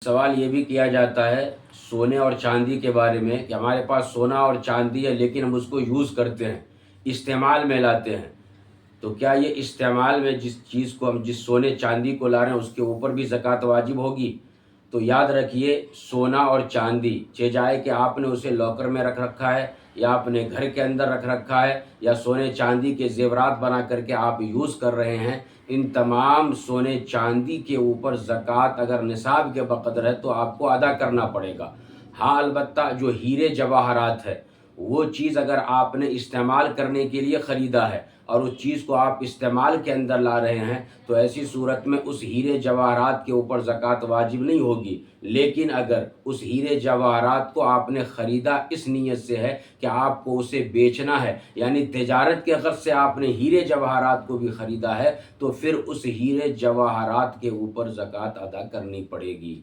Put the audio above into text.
سوال یہ بھی کیا جاتا ہے سونے اور چاندی کے بارے میں کہ ہمارے پاس سونا اور چاندی ہے لیکن ہم اس کو یوز کرتے ہیں، استعمال میں لاتے ہیں، تو کیا یہ استعمال میں جس چیز کو ہم جس سونے چاندی کو لا رہے ہیں اس کے اوپر بھی زکوٰۃ واجب ہوگی؟ تو یاد رکھیے سونا اور چاندی چاہے کہ آپ نے اسے لاکر میں رکھ رکھا ہے یا اپنے گھر کے اندر رکھ رکھا ہے یا سونے چاندی کے زیورات بنا کر کے آپ یوز کر رہے ہیں، ان تمام سونے چاندی کے اوپر زکوٰۃ اگر نصاب کے بقدر ہے تو آپ کو ادا کرنا پڑے گا۔ ہاں البتہ جو ہیرے جواہرات ہے وہ چیز اگر آپ نے استعمال کرنے کے لیے خریدا ہے اور اس چیز کو آپ استعمال کے اندر لا رہے ہیں تو ایسی صورت میں اس ہیرے جواہرات کے اوپر زکوٰۃ واجب نہیں ہوگی۔ لیکن اگر اس ہیرے جواہرات کو آپ نے خریدا اس نیت سے ہے کہ آپ کو اسے بیچنا ہے، یعنی تجارت کے غرض سے آپ نے ہیرے جواہرات کو بھی خریدا ہے، تو پھر اس ہیرے جواہرات کے اوپر زکوٰۃ ادا کرنی پڑے گی۔